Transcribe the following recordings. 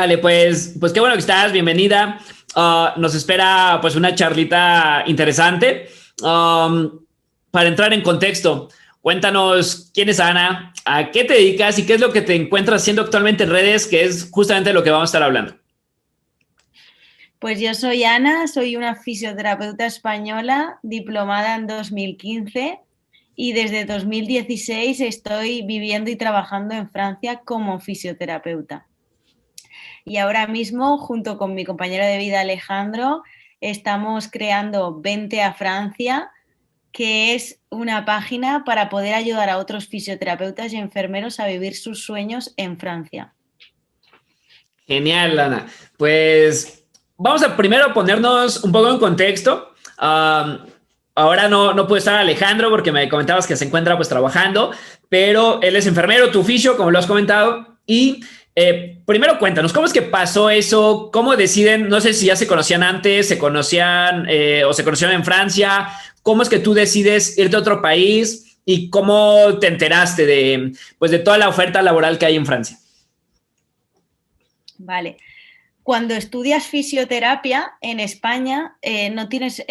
Vale, pues qué bueno que estás, bienvenida. Nos espera pues una charlita interesante. Para entrar en contexto, cuéntanos quién es Ana, a qué te dedicas y qué es lo que te encuentras haciendo actualmente en redes, que es justamente lo que vamos a estar hablando. Pues yo soy Ana, soy una fisioterapeuta española diplomada en 2015 y desde 2016 estoy viviendo y trabajando en Francia como fisioterapeuta. Y ahora mismo, junto con mi compañero de vida Alejandro, estamos creando Vente a Francia, que es una página para poder ayudar a otros fisioterapeutas y enfermeros a vivir sus sueños en Francia. Genial, Ana. Pues vamos a primero ponernos un poco en contexto. Ahora no puede estar Alejandro porque me comentabas que se encuentra pues trabajando, pero él es enfermero, tu oficio, como lo has comentado. Y primero cuéntanos, ¿cómo es que pasó eso? ¿Cómo deciden? No sé si ya se conocían antes, se conocían o se conocieron en Francia. ¿Cómo es que tú decides irte a otro país? ¿Y cómo te enteraste pues, de toda la oferta laboral que hay en Francia? Vale. Cuando estudias fisioterapia en España no tienes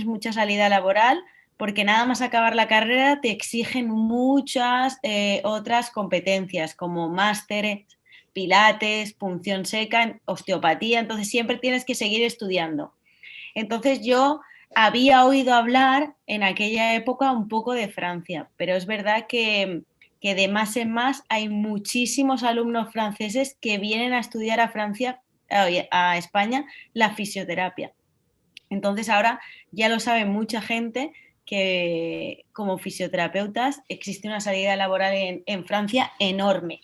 mucha salida laboral porque nada más acabar la carrera te exigen muchas otras competencias como másteres, pilates, punción seca, osteopatía, entonces siempre tienes que seguir estudiando. Entonces yo había oído hablar en aquella época un poco de Francia, pero es verdad que de más en más hay muchísimos alumnos franceses que vienen a estudiar a Francia, a España, la fisioterapia. Entonces ahora ya lo sabe mucha gente que como fisioterapeutas existe una salida laboral en Francia enorme.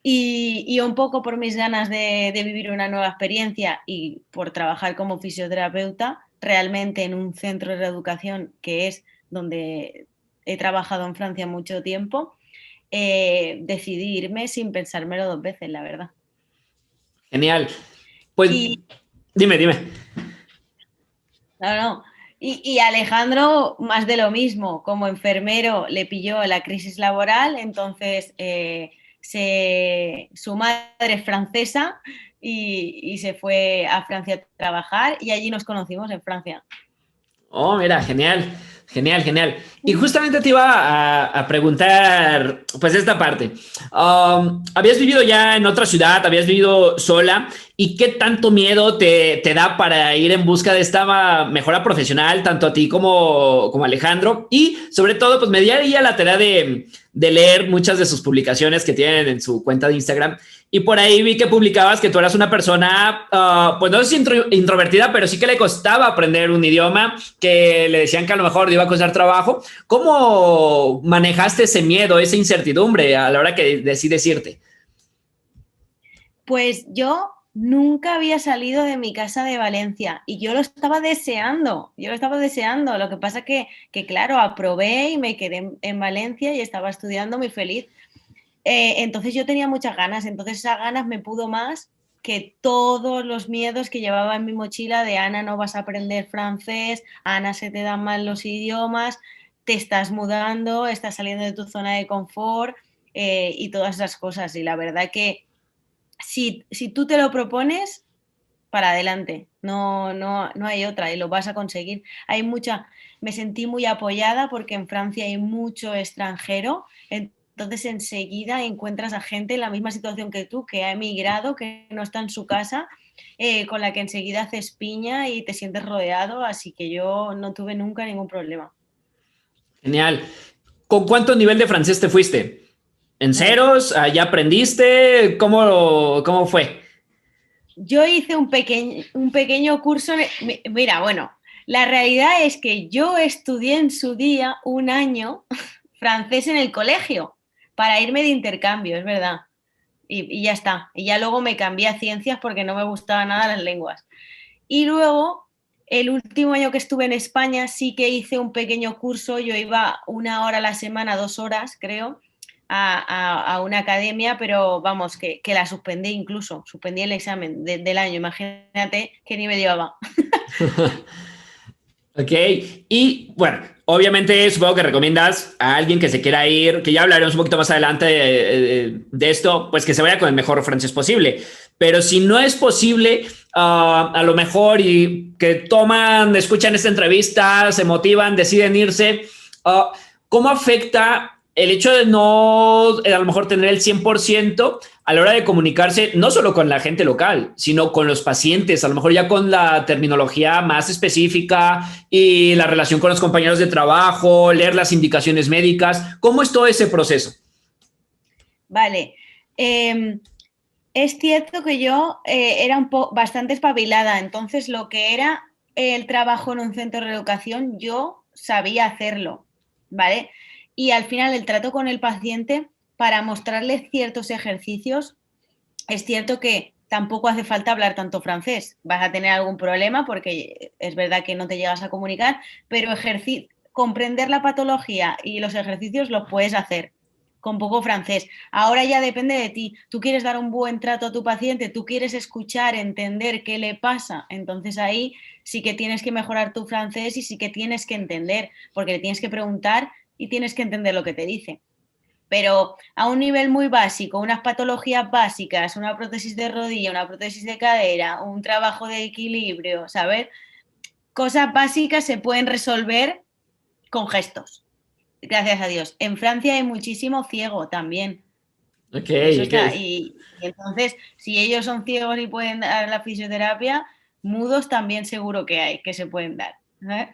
Y un poco por mis ganas de vivir una nueva experiencia y por trabajar como fisioterapeuta realmente en un centro de reeducación que es donde he trabajado en Francia mucho tiempo, decidí irme sin pensármelo dos veces, la verdad. Genial. Pues Y dime. no, no. Y Alejandro, más de lo mismo, como enfermero le pilló la crisis laboral, entonces su madre es francesa y se fue a Francia a trabajar y allí nos conocimos en Francia. Oh, mira, genial. Y justamente te iba a preguntar, pues, esta parte. ¿Habías vivido ya en otra ciudad? ¿Habías vivido sola? ¿Y qué tanto miedo te da para ir en busca de esta mejora profesional, tanto a ti como a Alejandro? Y sobre todo, pues me di ahí a la tarea de leer muchas de sus publicaciones que tienen en su cuenta de Instagram. Y por ahí vi que publicabas que tú eras una persona, pues no sé si introvertida, pero sí que le costaba aprender un idioma, que le decían que a lo mejor iba a costar trabajo. ¿Cómo manejaste ese miedo, esa incertidumbre a la hora que decides irte? Pues yo nunca había salido de mi casa de Valencia y yo lo estaba deseando. Lo que pasa claro, aprobé y me quedé en Valencia y estaba estudiando muy feliz. Entonces yo tenía muchas ganas, entonces esas ganas me pudo más que todos los miedos que llevaba en mi mochila de Ana, no vas a aprender francés, Ana, se te dan mal los idiomas, te estás mudando, estás saliendo de tu zona de confort y todas esas cosas. Y la verdad que si tú te lo propones, para adelante, no hay otra y lo vas a conseguir. Me sentí muy apoyada porque en Francia hay mucho extranjero, entonces enseguida encuentras a gente en la misma situación que tú, que ha emigrado, que no está en su casa, con la que enseguida haces piña y te sientes rodeado, así que yo no tuve nunca ningún problema. Genial. ¿Con cuánto nivel de francés te fuiste? ¿En Uf. ceros? ¿Ya aprendiste? ¿Cómo fue? Yo hice un pequeño curso, mira, bueno, la realidad es que yo estudié en su día un año francés en el colegio para irme de intercambio, es verdad. Y ya está. Y ya luego me cambié a ciencias porque no me gustaban nada las lenguas. Y luego, el último año que estuve en España, sí que hice un pequeño curso. Yo iba una hora a la semana, 2 horas, creo, a una academia, pero vamos, que la suspendí incluso. Suspendí el examen del año. Imagínate qué nivel llevaba. Ok, y bueno, obviamente supongo que recomiendas a alguien que se quiera ir, que ya hablaremos un poquito más adelante de esto, pues que se vaya con el mejor francés posible. Pero si no es posible, a lo mejor y que toman, escuchan esta entrevista, se motivan, deciden irse, ¿cómo afecta el hecho de no a lo mejor tener el 100% a la hora de comunicarse, no solo con la gente local, sino con los pacientes, a lo mejor ya con la terminología más específica y la relación con los compañeros de trabajo, leer las indicaciones médicas? ¿Cómo es todo ese proceso? Vale. Es cierto que yo era bastante espabilada, entonces lo que era el trabajo en un centro de reeducación, yo sabía hacerlo, ¿vale? Y al final el trato con el paciente, para mostrarle ciertos ejercicios, es cierto que tampoco hace falta hablar tanto francés. Vas a tener algún problema porque es verdad que no te llegas a comunicar, pero comprender la patología y los ejercicios los puedes hacer con poco francés. Ahora ya depende de ti. Tú quieres dar un buen trato a tu paciente, tú quieres escuchar, entender qué le pasa. Entonces ahí sí que tienes que mejorar tu francés y sí que tienes que entender, porque le tienes que preguntar y tienes que entender lo que te dice. Pero a un nivel muy básico, unas patologías básicas, una prótesis de rodilla, una prótesis de cadera, un trabajo de equilibrio, ¿sabes? Cosas básicas se pueden resolver con gestos, gracias a Dios. En Francia hay muchísimo ciego también. Ok, Eso ok. está. Y entonces, si ellos son ciegos y pueden dar la fisioterapia, mudos también seguro que hay, que se pueden dar. ¿Eh?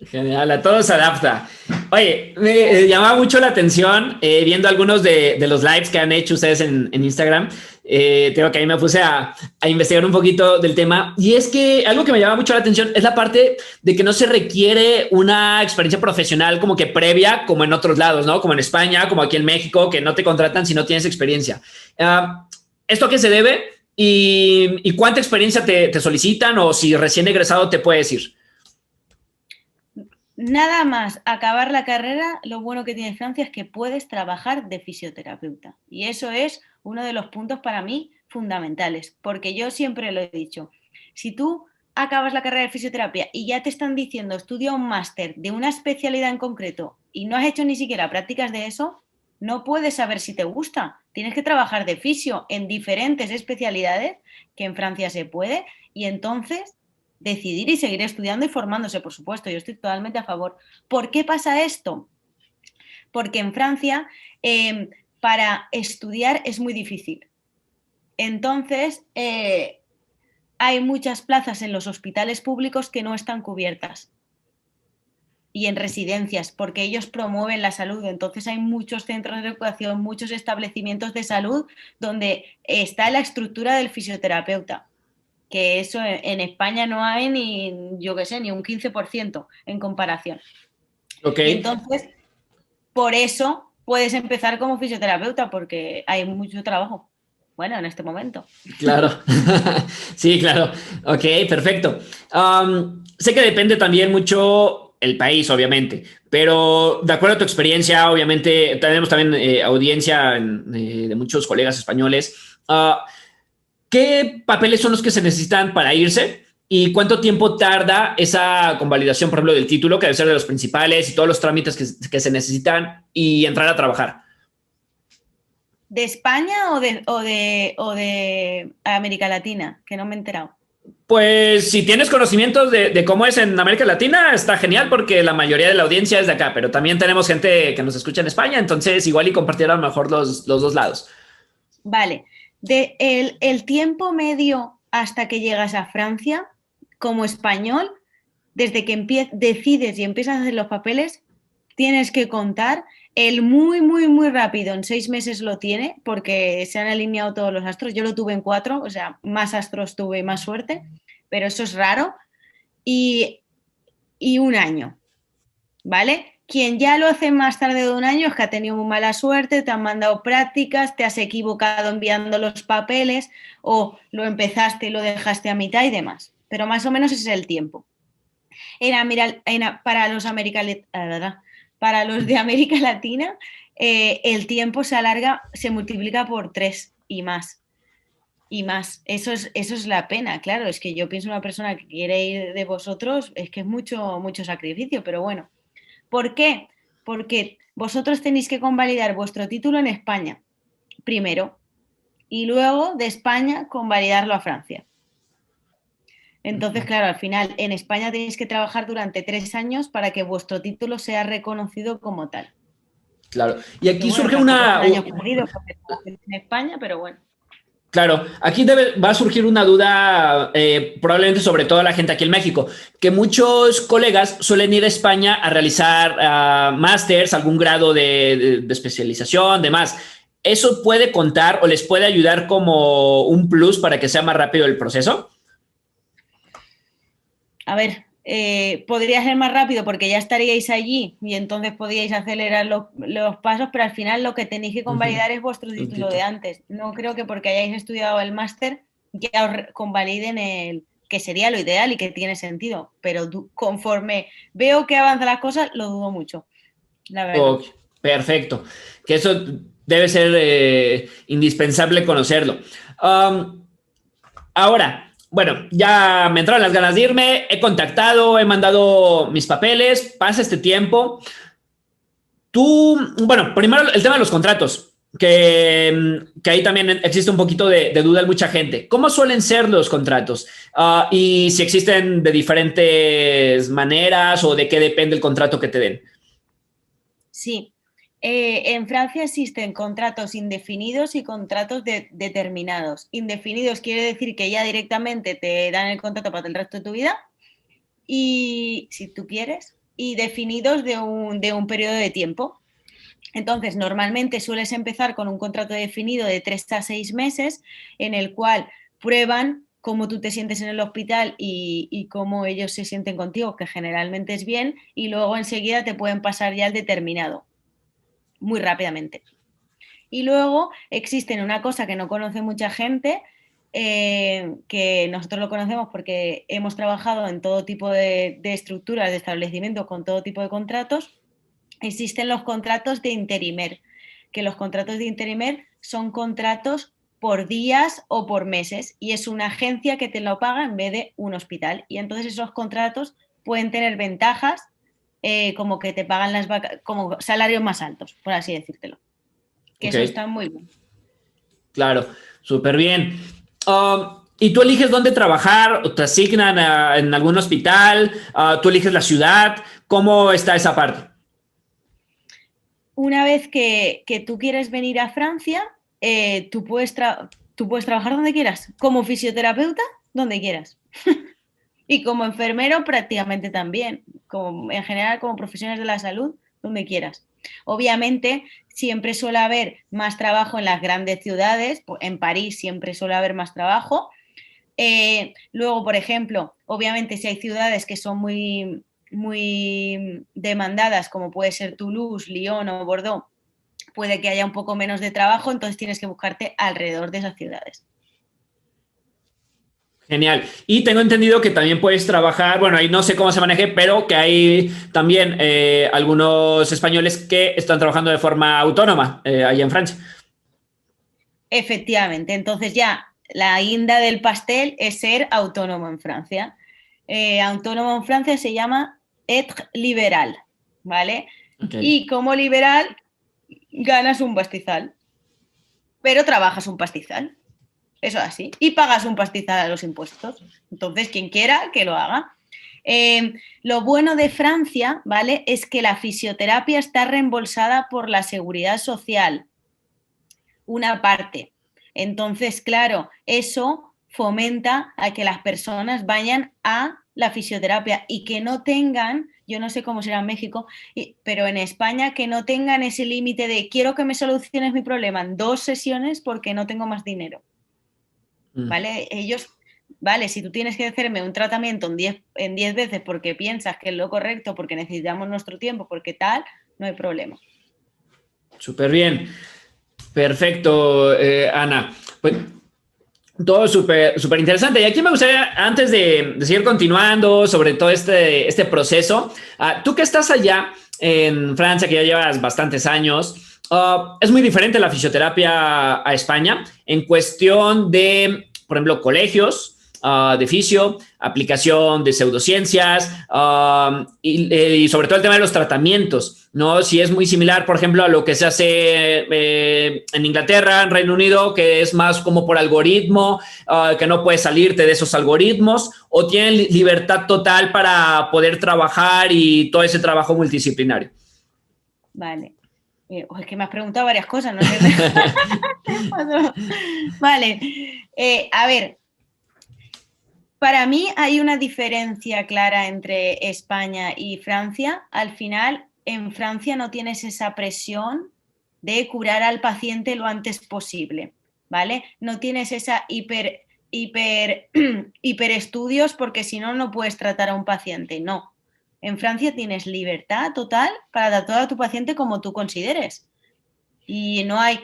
Genial, a todo se adapta. Oye, me llamaba mucho la atención viendo algunos de los lives que han hecho ustedes en Instagram. Tengo que ahí me puse a investigar un poquito del tema. Y es que algo que me llama mucho la atención es la parte de que no se requiere una experiencia profesional como que previa, como en otros lados, ¿no? Como en España, como aquí en México, que no te contratan si no tienes experiencia. ¿Esto a qué se debe? ¿Y cuánta experiencia te solicitan? O si recién egresado te puedes ir. Nada más acabar la carrera, lo bueno que tiene Francia es que puedes trabajar de fisioterapeuta. Y eso es uno de los puntos para mí fundamentales, porque yo siempre lo he dicho. Si tú acabas la carrera de fisioterapia y ya te están diciendo estudia un máster de una especialidad en concreto y no has hecho ni siquiera prácticas de eso, no puedes saber si te gusta. Tienes que trabajar de fisio en diferentes especialidades, que en Francia se puede, y entonces decidir y seguir estudiando y formándose, por supuesto. Yo estoy totalmente a favor. ¿Por qué pasa esto? Porque en Francia para estudiar es muy difícil. Entonces, hay muchas plazas en los hospitales públicos que no están cubiertas y en residencias, porque ellos promueven la salud. Entonces hay muchos centros de educación, muchos establecimientos de salud donde está la estructura del fisioterapeuta, que eso en España no hay ni, yo qué sé, ni un 15% en comparación. Ok. Y entonces, por eso puedes empezar como fisioterapeuta, porque hay mucho trabajo. Bueno, en este momento. Claro, sí, claro. Ok, perfecto. Sé que depende también mucho el país, obviamente, pero de acuerdo a tu experiencia, obviamente tenemos también audiencia de muchos colegas españoles. ¿Qué papeles son los que se necesitan para irse? ¿Y cuánto tiempo tarda esa convalidación, por ejemplo, del título, que debe ser de los principales y todos los trámites que se necesitan y entrar a trabajar? ¿De España o de América Latina? Que no me he enterado. Pues si tienes conocimientos de cómo es en América Latina, está genial porque la mayoría de la audiencia es de acá, pero también tenemos gente que nos escucha en España, entonces igual y compartir a lo mejor los dos lados. Vale. El tiempo medio hasta que llegas a Francia, como español, desde que decides y empiezas a hacer los papeles, tienes que contar el muy, muy, muy rápido. En 6 meses lo tiene porque se han alineado todos los astros. Yo lo tuve en 4, o sea, más astros tuve, más suerte, pero eso es raro. Y, y un año, ¿vale? Quien ya lo hace más tarde de un año es que ha tenido muy mala suerte, te han mandado prácticas, te has equivocado enviando los papeles o lo empezaste y lo dejaste a mitad y demás. Pero más o menos ese es el tiempo. Para los de América Latina, el tiempo se alarga, se multiplica por 3 y más. y más. Eso es la pena, claro. Es que yo pienso una persona que quiere ir de vosotros, es que es mucho, mucho sacrificio, pero bueno. ¿Por qué? Porque vosotros tenéis que convalidar vuestro título en España, primero, y luego de España convalidarlo a Francia. Entonces, claro, al final en España tenéis que trabajar durante 3 años para que vuestro título sea reconocido como tal. Claro. Y Que aquí bueno, surge tampoco una... son años perdidos porque trabajáis en España, pero bueno. Claro, aquí va a surgir una duda, probablemente sobre todo la gente aquí en México, que muchos colegas suelen ir a España a realizar másters, algún grado de especialización, demás. ¿Eso puede contar o les puede ayudar como un plus para que sea más rápido el proceso? A ver, podría ser más rápido porque ya estaríais allí y entonces podríais acelerar los pasos, pero al final lo que tenéis que convalidar es vuestro Un título de título. antes. No creo que porque hayáis estudiado el máster ya os convaliden el que sería lo ideal y que tiene sentido, pero conforme veo que avanzan las cosas, lo dudo mucho, la verdad. Ok, perfecto. Que eso debe ser indispensable conocerlo. Um, Ahora, bueno, ya me entraron las ganas de irme, he contactado, he mandado mis papeles, pasa este tiempo. Tú, bueno, primero el tema de los contratos, que ahí también existe un poquito de duda en mucha gente. ¿Cómo suelen ser los contratos? Y si existen de diferentes maneras o de qué depende el contrato que te den. Sí, en Francia existen contratos indefinidos y contratos determinados. Indefinidos quiere decir que ya directamente te dan el contrato para el resto de tu vida y si tú quieres, y definidos de un periodo de tiempo. Entonces, normalmente sueles empezar con un contrato definido de 3 a 6 meses en el cual prueban cómo tú te sientes en el hospital y cómo ellos se sienten contigo, que generalmente es bien, y luego enseguida te pueden pasar ya el determinado, muy rápidamente. Y luego existen una cosa que no conoce mucha gente, que nosotros lo conocemos porque hemos trabajado en todo tipo de estructuras de establecimientos con todo tipo de contratos. Existen los contratos de interimer, que los contratos de interimer son contratos por días o por meses y es una agencia que te lo paga en vez de un hospital. Y entonces esos contratos pueden tener ventajas como que te pagan como salarios más altos, por así decírtelo. Que Ok, eso está muy bien. claro, súper bien. ¿Y tú eliges dónde trabajar? ¿O te asignan en algún hospital? ¿Tú eliges la ciudad? ¿Cómo está esa parte? Una vez que tú quieres venir a Francia, tú puedes trabajar donde quieras. Como fisioterapeuta, donde quieras. Y como enfermero, prácticamente también. Como, en general, como profesionales de la salud, donde quieras. Obviamente, siempre suele haber más trabajo en las grandes ciudades. En París siempre suele haber más trabajo. Luego, por ejemplo, obviamente si hay ciudades que son muy, muy demandadas, como puede ser Toulouse, Lyon o Bordeaux, puede que haya un poco menos de trabajo, entonces tienes que buscarte alrededor de esas ciudades. Genial. Y tengo entendido que también puedes trabajar, bueno, ahí no sé cómo se maneje, pero que hay también algunos españoles que están trabajando de forma autónoma allá en Francia. Efectivamente, entonces ya la guinda del pastel es ser autónomo en Francia. Autónomo en Francia se llama être liberal, ¿vale? Ok. Y como liberal ganas un pastizal, pero trabajas un pastizal. Eso así. Y pagas un pastizal a los impuestos. Entonces, quien quiera, que lo haga. Lo bueno de Francia, ¿vale? Es que la fisioterapia está reembolsada por la seguridad social, una parte. Entonces, claro, eso fomenta a que las personas vayan a la fisioterapia y que no tengan, yo no sé cómo será en México, pero en España que no tengan ese límite de quiero que me soluciones mi problema en 2 sesiones porque no tengo más dinero. Mm. ¿Vale? Ellos, vale, si tú tienes que hacerme un tratamiento en 10 veces porque piensas que es lo correcto, porque necesitamos nuestro tiempo, porque tal, no hay problema. Súper bien. Perfecto, Ana. Pues todo súper súper interesante. Y aquí me gustaría, antes de seguir continuando sobre todo este proceso, tú que estás allá en Francia, que ya llevas bastantes años, Es muy diferente la fisioterapia a España en cuestión de, por ejemplo, colegios de fisio, aplicación de pseudociencias y sobre todo el tema de los tratamientos, ¿no? Si es muy similar, por ejemplo, a lo que se hace en Inglaterra, en Reino Unido, que es más como por algoritmo, que no puedes salirte de esos algoritmos, o tienen libertad total para poder trabajar y todo ese trabajo multidisciplinario. Vale. Es que me has preguntado varias cosas, ¿no? Vale. A ver, para mí hay una diferencia clara entre España y Francia. Al final, en Francia no tienes esa presión de curar al paciente lo antes posible, ¿vale? No tienes esa hiperestudios porque si no, no puedes tratar a un paciente. No. En Francia tienes libertad total para tratar a tu paciente como tú consideres. Y no hay,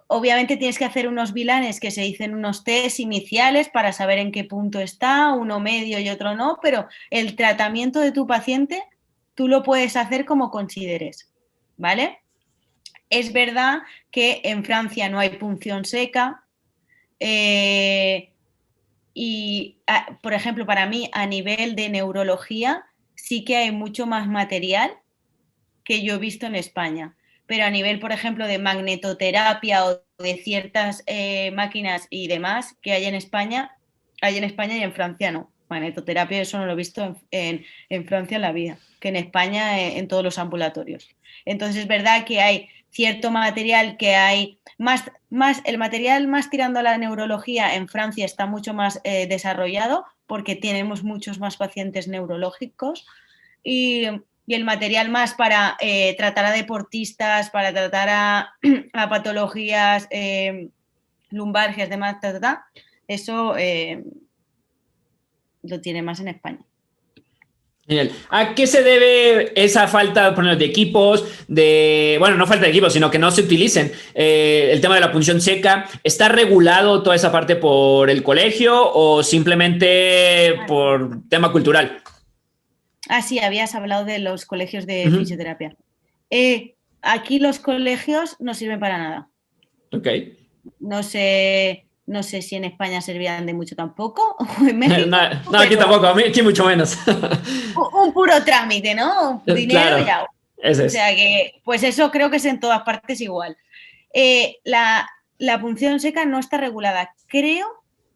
obviamente tienes que hacer unos bilanes que se dicen unos test iniciales para saber en qué punto está, uno medio y otro no, pero el tratamiento de tu paciente tú lo puedes hacer como consideres, ¿vale? Es verdad que en Francia no hay punción seca y, por ejemplo, para mí a nivel de neurología sí que hay mucho más material que yo he visto en España. Pero a nivel, por ejemplo, de magnetoterapia o de ciertas máquinas y demás que hay en España y en Francia no. Magnetoterapia, eso no lo he visto en Francia en la vida, que en España en todos los ambulatorios. Entonces es verdad que hay cierto material que hay el material más tirando a la neurología en Francia está mucho más desarrollado porque tenemos muchos más pacientes neurológicos y el material más para tratar a deportistas, para tratar a patologías lumbargias, demás, eso lo tiene más en España. Genial. ¿A qué se debe esa falta, por ejemplo, de equipos, bueno, no falta de equipos, sino que no se utilicen? El tema de la punción seca, ¿está regulado toda esa parte por el colegio o simplemente por tema cultural? Sí, habías hablado de los colegios de fisioterapia. Aquí los colegios no sirven para nada. Ok. No sé si en España servían de mucho tampoco, o en México. No, aquí tampoco, aquí mucho menos. Un puro trámite, ¿no? Dinero Claro, ya. ese O es. sea que, pues eso creo que es en todas partes igual. La punción seca no está regulada. Creo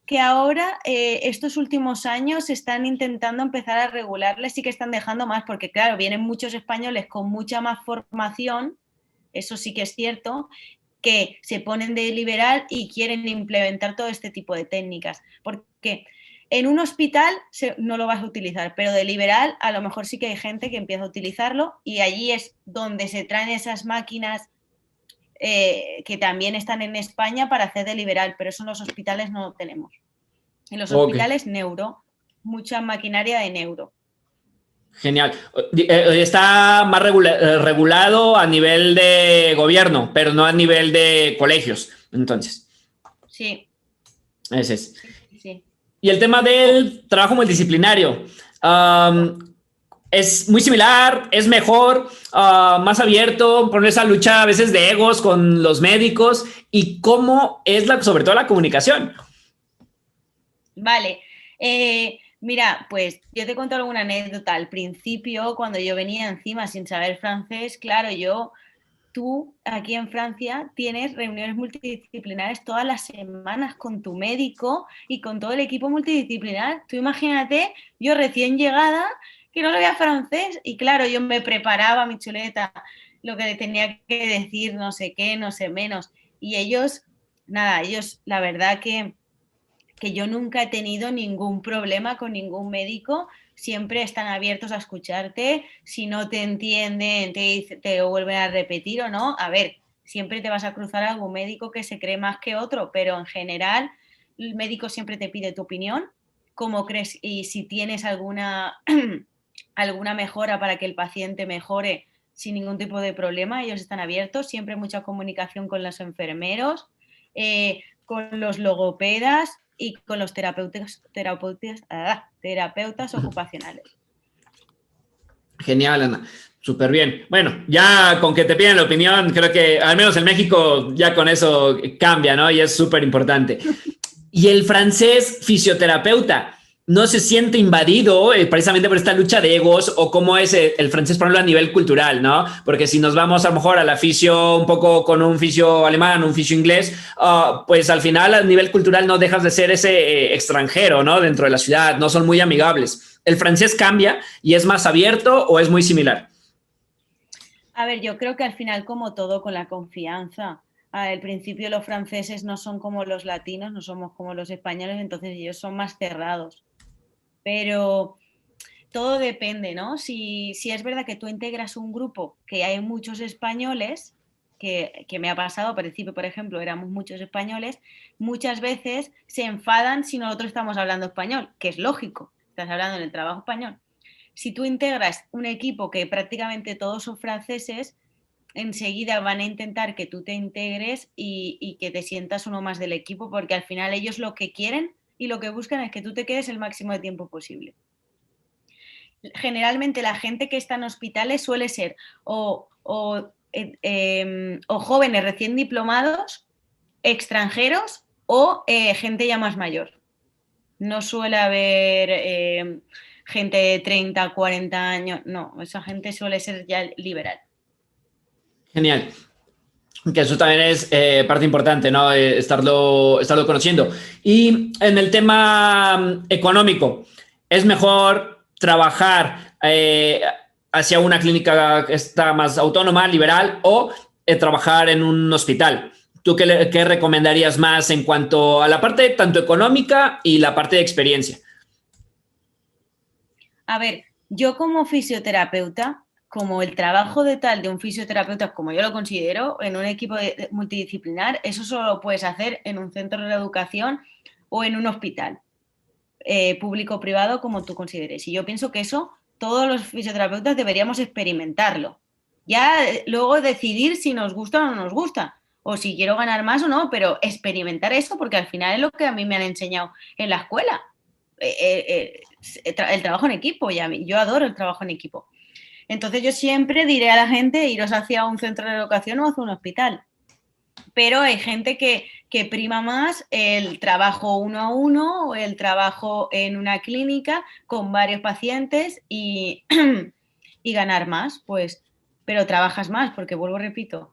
que ahora, estos últimos años, están intentando empezar a regularla, sí que están dejando más, porque claro, vienen muchos españoles con mucha más formación, eso sí que es cierto, que se ponen de liberal y quieren implementar todo este tipo de técnicas. Porque en un hospital no lo vas a utilizar, pero de liberal a lo mejor sí que hay gente que empieza a utilizarlo y allí es donde se traen esas máquinas que también están en España para hacer de liberal, pero eso en los hospitales no lo tenemos. En los hospitales neuro, mucha maquinaria de neuro. Genial. Está más regulado a nivel de gobierno, pero no a nivel de colegios. Entonces. Sí. Ese es. Sí. Y el tema del trabajo multidisciplinario. Es muy similar, es mejor, más abierto, poner esa lucha a veces de egos con los médicos y cómo es sobre todo la comunicación. Vale. Mira, pues yo te cuento alguna anécdota. Al principio, cuando yo venía encima sin saber francés, claro, tú aquí en Francia tienes reuniones multidisciplinares todas las semanas con tu médico y con todo el equipo multidisciplinar. Tú imagínate, yo recién llegada, que no sabía francés y claro, yo me preparaba mi chuleta, lo que le tenía que decir, no sé qué, no sé menos. Y ellos, nada, la verdad que yo nunca he tenido ningún problema con ningún médico, siempre están abiertos a escucharte, si no te entienden te vuelven a repetir o no, a ver, siempre te vas a cruzar a algún médico que se cree más que otro, pero en general el médico siempre te pide tu opinión, cómo crees y si tienes alguna mejora para que el paciente mejore sin ningún tipo de problema, ellos están abiertos, siempre mucha comunicación con los enfermeros, con los logopedas y con los terapeutas ocupacionales. Genial, Ana. Súper bien. Bueno, ya con que te piden la opinión, creo que al menos en México ya con eso cambia, ¿no? Y es súper importante. Y el francés fisioterapeuta no se siente invadido precisamente por esta lucha de egos o cómo es el francés, por ejemplo, a nivel cultural, ¿no? Porque si nos vamos a lo mejor a la fisio un poco con un fisio alemán, un fisio inglés, pues al final a nivel cultural no dejas de ser ese extranjero, ¿no? Dentro de la ciudad, no son muy amigables. ¿El francés cambia y es más abierto o es muy similar? A ver, yo creo que al final, como todo, con la confianza. Al principio los franceses no son como los latinos, no somos como los españoles, entonces ellos son más cerrados. Pero todo depende, ¿no? Si es verdad que tú integras un grupo que hay muchos españoles, que me ha pasado, al principio, por ejemplo, éramos muchos españoles, muchas veces se enfadan si nosotros estamos hablando español, que es lógico, estás hablando en el trabajo español. Si tú integras un equipo que prácticamente todos son franceses, enseguida van a intentar que tú te integres y que te sientas uno más del equipo, porque al final ellos lo que quieren y lo que buscan es que tú te quedes el máximo de tiempo posible. Generalmente la gente que está en hospitales suele ser o jóvenes recién diplomados, extranjeros o gente ya más mayor. No suele haber gente de 30, 40 años, no, esa gente suele ser ya liberal. Genial. Que eso también es parte importante, ¿no? Estarlo conociendo. Y en el tema económico, ¿es mejor trabajar hacia una clínica que está más autónoma, liberal, o trabajar en un hospital? ¿Tú qué recomendarías más en cuanto a la parte tanto económica y la parte de experiencia? A ver, yo como fisioterapeuta, como el trabajo de tal de un fisioterapeuta, como yo lo considero, en un equipo multidisciplinar, eso solo lo puedes hacer en un centro de educación o en un hospital, público o privado, como tú consideres. Y yo pienso que eso todos los fisioterapeutas deberíamos experimentarlo. Ya luego decidir si nos gusta o no nos gusta, o si quiero ganar más o no, pero experimentar eso porque al final es lo que a mí me han enseñado en la escuela. El trabajo en equipo, yo adoro el trabajo en equipo. Entonces yo siempre diré a la gente iros hacia un centro de educación o hacia un hospital. Pero hay gente que prima más el trabajo uno a uno o el trabajo en una clínica con varios pacientes y ganar más, pues, pero trabajas más, porque vuelvo, repito,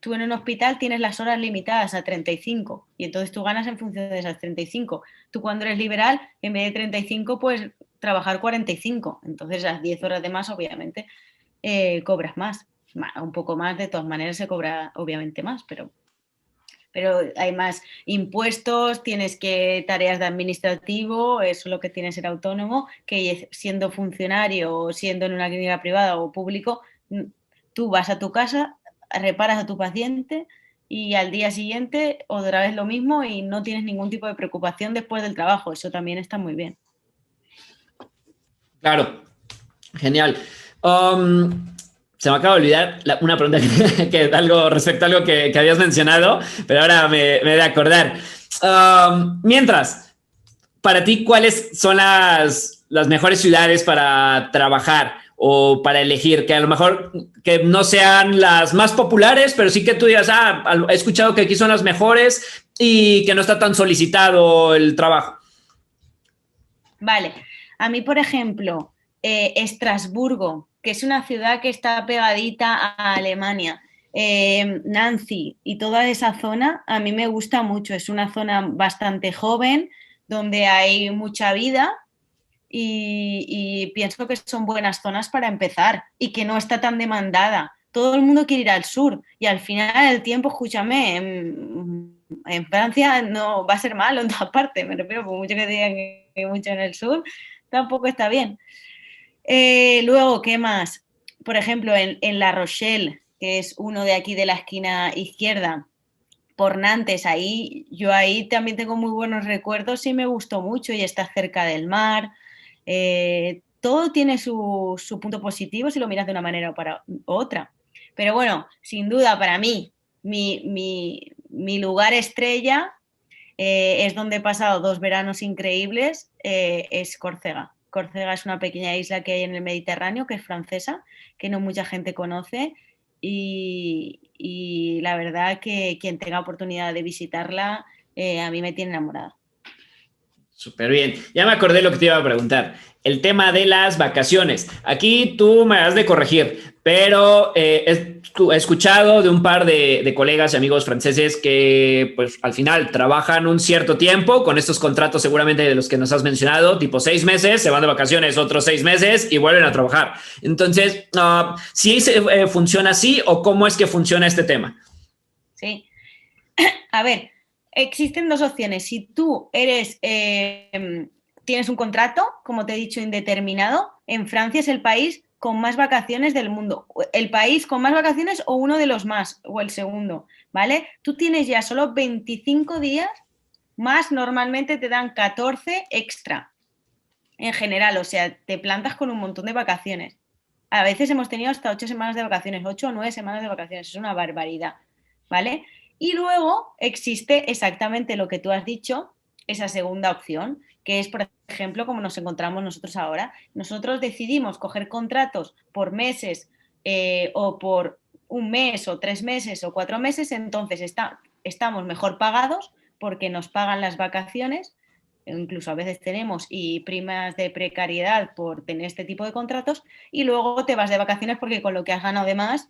tú en un hospital tienes las horas limitadas a 35 y entonces tú ganas en función de esas 35. Tú cuando eres liberal, en vez de 35, pues trabajar 45. Entonces las 10 horas de más, obviamente, cobras más. Un poco más, de todas maneras se cobra obviamente más, pero hay más impuestos, tienes que tareas de administrativo, eso es lo que tienes ser autónomo, que siendo funcionario o siendo en una clínica privada o público, tú vas a tu casa, reparas a tu paciente y al día siguiente otra vez lo mismo y no tienes ningún tipo de preocupación después del trabajo, eso también está muy bien. Claro, genial. Se me acaba de olvidar una pregunta algo respecto a algo que habías mencionado, pero ahora me he de acordar. Mientras, para ti, ¿cuáles son las mejores ciudades para trabajar o para elegir? Que a lo mejor que no sean las más populares, pero sí que tú digas, he escuchado que aquí son las mejores y que no está tan solicitado el trabajo. Vale, a mí, por ejemplo, Estrasburgo, que es una ciudad que está pegadita a Alemania, Nancy y toda esa zona, a mí me gusta mucho. Es una zona bastante joven, donde hay mucha vida y pienso que son buenas zonas para empezar y que no está tan demandada. Todo el mundo quiere ir al sur y al final el tiempo, escúchame, en Francia no va a ser malo en todas partes, me refiero, por mucho que digan que mucho en el sur, tampoco está bien. Luego, ¿qué más? Por ejemplo, en La Rochelle, que es uno de aquí de la esquina izquierda, por Nantes, ahí también tengo muy buenos recuerdos y me gustó mucho y está cerca del mar. Todo tiene su punto positivo si lo miras de una manera o para otra. Pero bueno, sin duda para mí, mi lugar estrella es donde he pasado 2 veranos increíbles, es Córcega. Córcega es una pequeña isla que hay en el Mediterráneo, que es francesa, que no mucha gente conoce y la verdad que quien tenga oportunidad de visitarla, a mí me tiene enamorada. Súper bien. Ya me acordé lo que te iba a preguntar. El tema de las vacaciones. Aquí tú me has de corregir, pero he escuchado de un par de colegas y amigos franceses que pues al final trabajan un cierto tiempo con estos contratos seguramente de los que nos has mencionado, tipo 6 meses, se van de vacaciones otros 6 meses y vuelven a trabajar. Entonces, ¿sí funciona así o cómo es que funciona este tema? Sí. A ver, existen dos opciones. Si tú tienes un contrato, como te he dicho, indeterminado, en Francia es el país con más vacaciones del mundo. El país con más vacaciones o uno de los más, o el segundo, ¿vale? Tú tienes ya solo 25 días, más normalmente te dan 14 extra en general, o sea, te plantas con un montón de vacaciones. A veces hemos tenido hasta 8 semanas de vacaciones, 8 o 9 semanas de vacaciones, es una barbaridad, ¿vale? Y luego existe exactamente lo que tú has dicho, esa segunda opción, que es, por ejemplo, como nos encontramos nosotros ahora. Nosotros decidimos coger contratos por meses o por un mes o 3 meses o 4 meses, entonces estamos mejor pagados porque nos pagan las vacaciones, incluso a veces tenemos y primas de precariedad por tener este tipo de contratos, y luego te vas de vacaciones porque con lo que has ganado de más,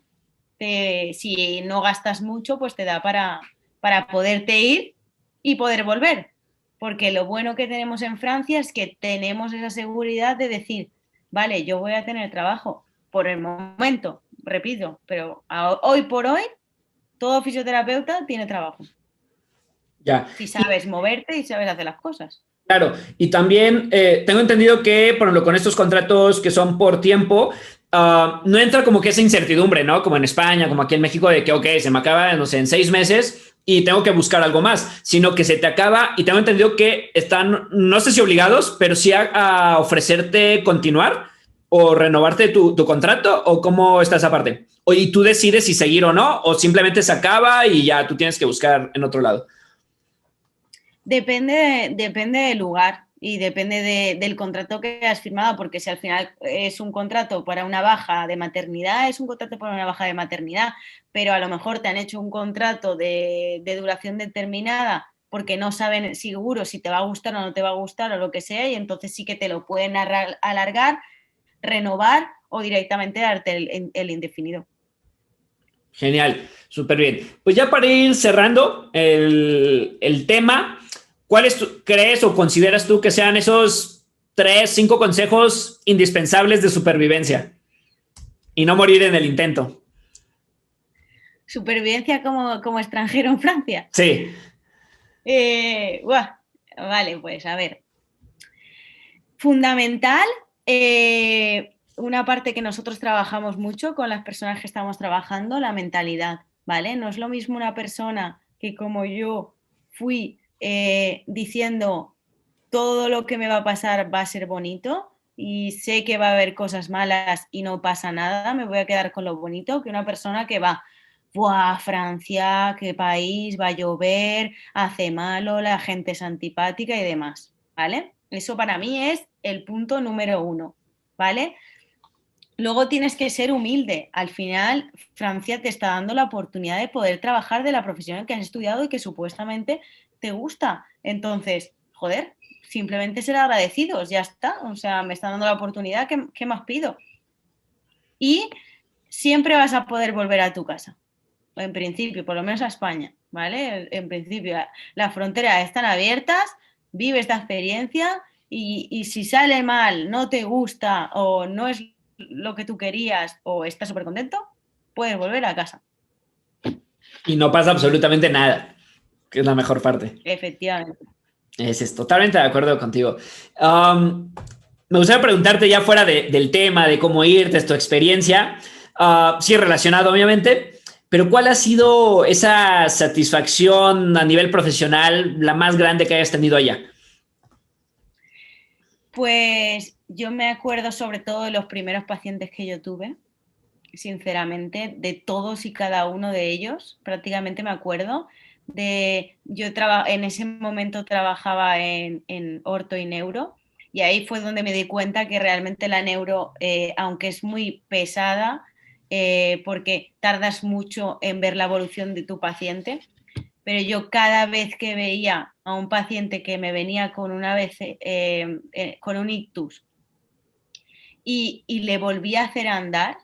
si no gastas mucho, pues te da para poderte ir y poder volver. Porque lo bueno que tenemos en Francia es que tenemos esa seguridad de decir, vale, yo voy a tener trabajo por el momento, repito, pero hoy por hoy todo fisioterapeuta tiene trabajo. Ya. Si sabes moverte y sabes hacer las cosas. Claro, y también tengo entendido que, por ejemplo, con estos contratos que son por tiempo, no entra como que esa incertidumbre, ¿no? Como en España, como aquí en México, de que, ok, se me acaba, no sé, en 6 meses y tengo que buscar algo más, sino que se te acaba y tengo entendido que están, no sé si obligados, pero sí a ofrecerte continuar o renovarte tu contrato o cómo está esa parte. Y tú decides si seguir o no, o simplemente se acaba y ya tú tienes que buscar en otro lado. Depende del lugar y depende del contrato que has firmado, porque si al final es un contrato para una baja de maternidad, es un contrato para una baja de maternidad, pero a lo mejor te han hecho un contrato de duración determinada porque no saben seguro si te va a gustar o no te va a gustar o lo que sea, y entonces sí que te lo pueden alargar, renovar o directamente darte el indefinido. Genial, súper bien. Pues ya para ir cerrando el tema, ¿cuáles crees o consideras tú que sean esos 3, 5 consejos indispensables de supervivencia y no morir en el intento? Supervivencia como extranjero en Francia. Sí, Vale, pues a ver. Fundamental, una parte que nosotros trabajamos mucho con las personas que estamos trabajando, la mentalidad, ¿vale? No es lo mismo una persona que como yo fui diciendo todo lo que me va a pasar va a ser bonito y sé que va a haber cosas malas y no pasa nada, me voy a quedar con lo bonito, que una persona que va, ¡buah, Francia, qué país, va a llover, hace malo, la gente es antipática y demás, ¿vale? Eso para mí es el punto número uno, ¿vale? Luego tienes que ser humilde. Al final, Francia te está dando la oportunidad de poder trabajar de la profesión que has estudiado y que supuestamente te gusta. Entonces, joder, simplemente ser agradecidos, ya está. O sea, me están dando la oportunidad, ¿qué más pido? Y siempre vas a poder volver a tu casa. En principio, por lo menos a España, ¿vale? En principio, las fronteras están abiertas, vive esta experiencia y si sale mal, no te gusta o no es lo que tú querías o estás súper contento, puedes volver a casa. y no pasa absolutamente nada, que es la mejor parte. Efectivamente. Es totalmente de acuerdo contigo. Me gustaría preguntarte ya fuera del tema, de cómo irte, de tu experiencia, sí relacionado obviamente, pero ¿cuál ha sido esa satisfacción a nivel profesional la más grande que hayas tenido allá? Pues yo me acuerdo sobre todo de los primeros pacientes que yo tuve, sinceramente, de todos y cada uno de ellos, prácticamente me acuerdo. En ese momento trabajaba en orto y neuro Y ahí fue donde me di cuenta que realmente la neuro, aunque es muy pesada, porque tardas mucho en ver la evolución de tu paciente, pero yo cada vez que veía a un paciente que me venía con una vez con un ictus y le volví a hacer andar,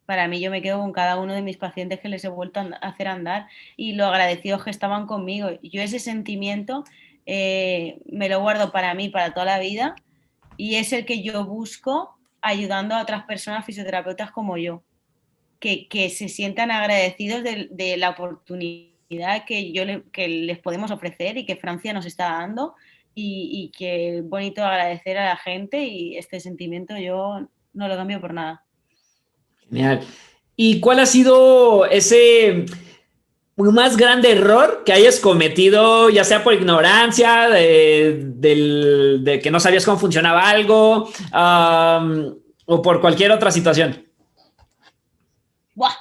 para mí yo me quedo con cada uno de mis pacientes que les he vuelto a hacer andar y lo agradecidos que estaban conmigo. Yo ese sentimiento me lo guardo para mí, para toda la vida, y es el que yo busco ayudando a otras personas fisioterapeutas como yo, que se sientan agradecidos de la oportunidad que les podemos ofrecer y que Francia nos está dando, y que es bonito agradecer a la gente, y este sentimiento yo no lo cambio por nada. Genial. ¿Y cuál ha sido ese más grande error que hayas cometido, ya sea por ignorancia, de que no sabías cómo funcionaba algo, o por cualquier otra situación? ¡Buah!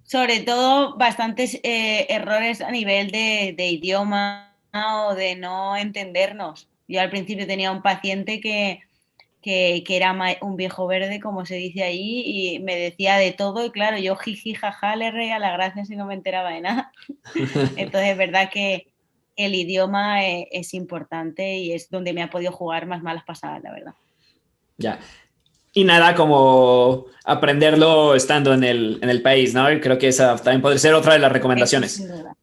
Sobre todo bastantes errores a nivel de idioma o de no entendernos. Yo al principio tenía un paciente que era un viejo verde, como se dice ahí, y me decía de todo, y claro, yo jiji, jaja, le reía las gracias y no me enteraba de nada. Entonces es verdad que el idioma es importante y es donde me ha podido jugar más malas pasadas, la verdad. Ya. Y nada como aprenderlo estando en el país, ¿no? Y creo que esa también podría ser otra de las Eso recomendaciones. sin duda.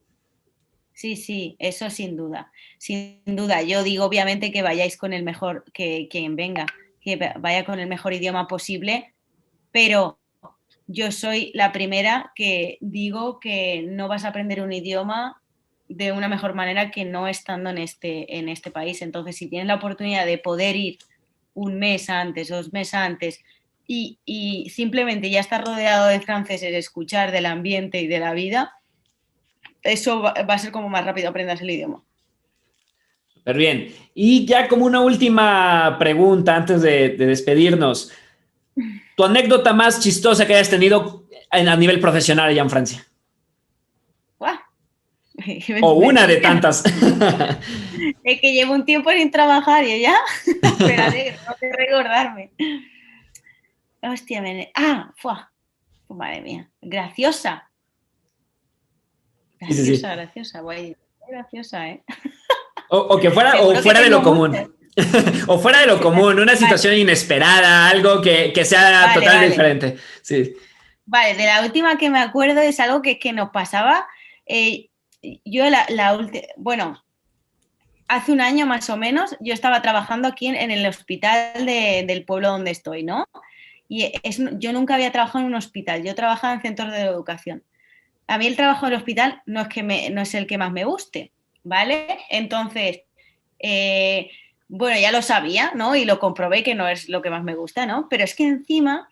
Sí, sí, eso sin duda. Sin duda, yo digo obviamente que vayáis con el mejor, que quien venga, que vaya con el mejor idioma posible, pero yo soy la primera que digo que no vas a aprender un idioma de una mejor manera que no estando en este país. Entonces, si tienes la oportunidad de poder ir un mes antes, 2 meses antes, y simplemente ya estar rodeado de franceses, escuchar del ambiente y de la vida, eso va a ser como más rápido aprendas el idioma. Pero bien. Y ya como una última pregunta antes de despedirnos. ¿Tu anécdota más chistosa que hayas tenido a nivel profesional allá en Francia? ¡Guau! O una de tantas. Es que llevo un tiempo sin trabajar y ya. Espérate, no te recordarme. Hostia, ¡fua! Madre mía. Graciosa. Sí, sí, sí. Graciosa, guay. Graciosa, ¿eh? O que fuera, o fuera de lo común. O fuera de lo común, una situación inesperada, algo que sea totalmente diferente. Sí. Vale, de la última que me acuerdo es algo que nos pasaba. Yo bueno, hace un año más o menos, yo estaba trabajando aquí en el hospital del pueblo donde estoy, ¿no? Y yo nunca había trabajado en un hospital, yo trabajaba en centros de educación. A mí el trabajo del hospital no es el que más me guste, ¿vale? Entonces, bueno, ya lo sabía, ¿no? Y lo comprobé que no es lo que más me gusta, ¿no? Pero es que encima,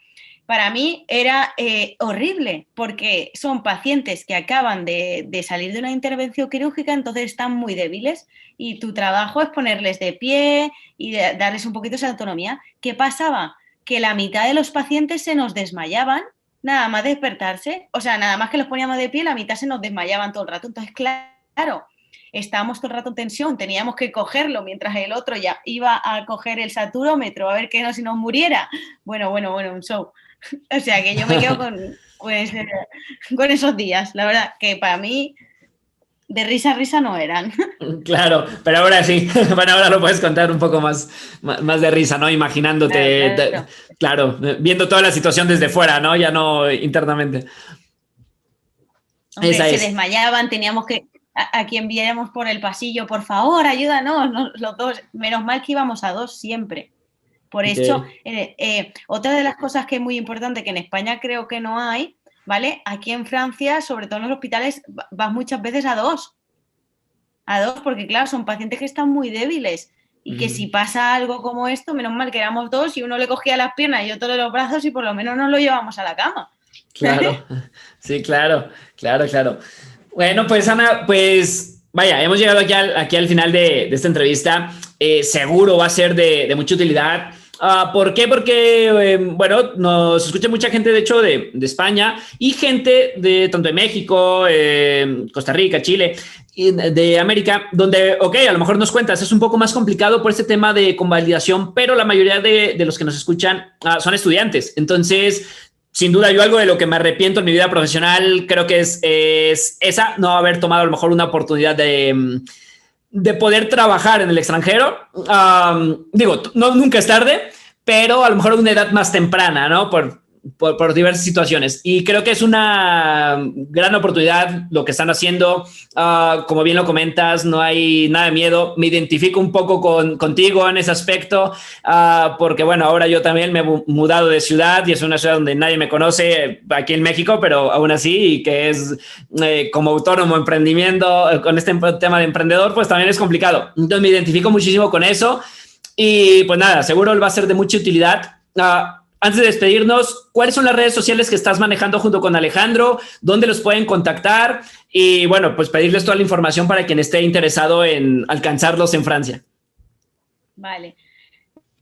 para mí era horrible, porque son pacientes que acaban de salir de una intervención quirúrgica, entonces están muy débiles, y tu trabajo es ponerles de pie y darles un poquito esa autonomía. ¿Qué pasaba? Que la mitad de los pacientes se nos desmayaban nada más despertarse, o sea, nada más que los poníamos de pie, la mitad se nos desmayaban todo el rato. Entonces, claro, estábamos todo el rato en tensión, teníamos que cogerlo mientras el otro ya iba a coger el saturómetro a ver que no se nos muriera. Bueno, un show. O sea, que yo me quedo con esos días. La verdad, que para mí de risa a risa no eran. Claro, pero ahora sí, bueno, ahora lo puedes contar un poco más de risa, ¿no? Imaginándote, claro, viendo toda la situación desde fuera, ¿no? Ya no internamente. Hombre, se desmayaban, teníamos que, a quien viéramos por el pasillo, por favor, ayúdanos, los dos. Menos mal que íbamos a 2 siempre. Por eso, otra de las cosas que es muy importante, que en España creo que no hay, ¿vale? Aquí en Francia, sobre todo en los hospitales, vas muchas veces a 2. A 2, porque claro, son pacientes que están muy débiles. Y que si pasa algo como esto, menos mal que éramos 2 y uno le cogía las piernas y otro de los brazos, y por lo menos nos lo llevamos a la cama. Claro, sí, claro. Bueno, pues Ana, pues vaya, hemos llegado aquí al final de esta entrevista. Seguro va a ser de mucha utilidad ¿Por qué? Porque, bueno, nos escucha mucha gente, de hecho, de España y gente de tanto de México, Costa Rica, Chile, y de América, donde, ok, a lo mejor nos cuentas, es un poco más complicado por este tema de convalidación, pero la mayoría de los que nos escuchan son estudiantes. Entonces, sin duda, yo algo de lo que me arrepiento en mi vida profesional creo que es esa, no haber tomado a lo mejor una oportunidad de poder trabajar en el extranjero. Digo, no, nunca es tarde, pero a lo mejor a una edad más temprana, ¿no? Por diversas situaciones. Y creo que es una gran oportunidad lo que están haciendo. Como bien lo comentas, no hay nada de miedo. Me identifico un poco contigo en ese aspecto, porque bueno, ahora yo también me he mudado de ciudad y es una ciudad donde nadie me conoce aquí en México, pero aún así, y que es como autónomo, emprendimiento, con este tema de emprendedor, pues también es complicado. Entonces me identifico muchísimo con eso y pues nada, seguro va a ser de mucha utilidad. Antes de despedirnos, ¿cuáles son las redes sociales que estás manejando junto con Alejandro? ¿Dónde los pueden contactar? Y bueno, pues pedirles toda la información para quien esté interesado en alcanzarlos en Francia. Vale.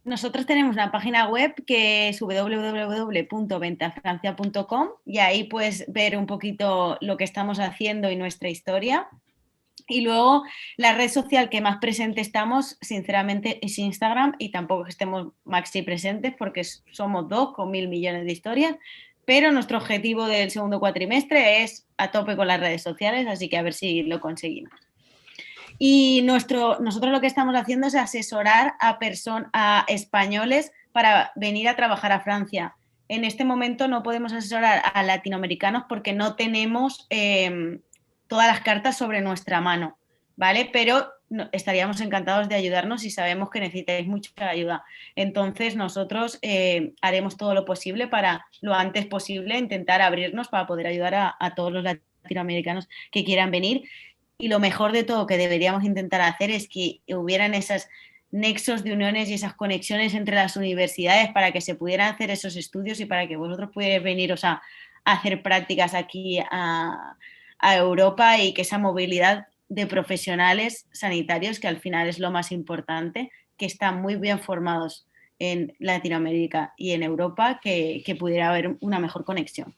Nosotros tenemos una página web que es www.ventafrancia.com y ahí puedes ver un poquito lo que estamos haciendo y nuestra historia. Y luego la red social que más presente estamos, sinceramente, es Instagram, y tampoco que estemos maxi presentes porque somos 2 con 1.000 millones de historias, pero nuestro objetivo del segundo cuatrimestre es a tope con las redes sociales, así que a ver si lo conseguimos. Y nosotros lo que estamos haciendo es asesorar a españoles para venir a trabajar a Francia. En este momento no podemos asesorar a latinoamericanos porque no tenemos todas las cartas sobre nuestra mano, ¿vale? Pero estaríamos encantados de ayudarnos y sabemos que necesitáis mucha ayuda. Entonces nosotros haremos todo lo posible para lo antes posible intentar abrirnos para poder ayudar a todos los latinoamericanos que quieran venir. Y lo mejor de todo que deberíamos intentar hacer es que hubieran esos nexos de uniones y esas conexiones entre las universidades para que se pudieran hacer esos estudios y para que vosotros pudierais veniros a hacer prácticas aquí a Europa, y que esa movilidad de profesionales sanitarios, que al final es lo más importante, que están muy bien formados en Latinoamérica y en Europa, que pudiera haber una mejor conexión.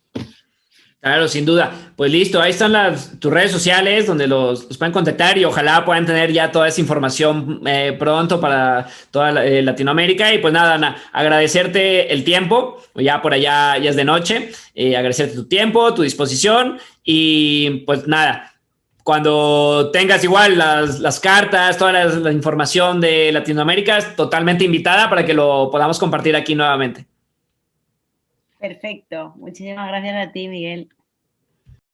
Claro, sin duda. Pues listo, ahí están tus redes sociales donde los pueden contactar y ojalá puedan tener ya toda esa información pronto para toda Latinoamérica. Y pues nada, Ana, agradecerte el tiempo, ya por allá ya es de noche, agradecerte tu tiempo, tu disposición y pues nada, cuando tengas igual las cartas, toda la información de Latinoamérica, es totalmente invitada para que lo podamos compartir aquí nuevamente. Perfecto. Muchísimas gracias a ti, Miguel.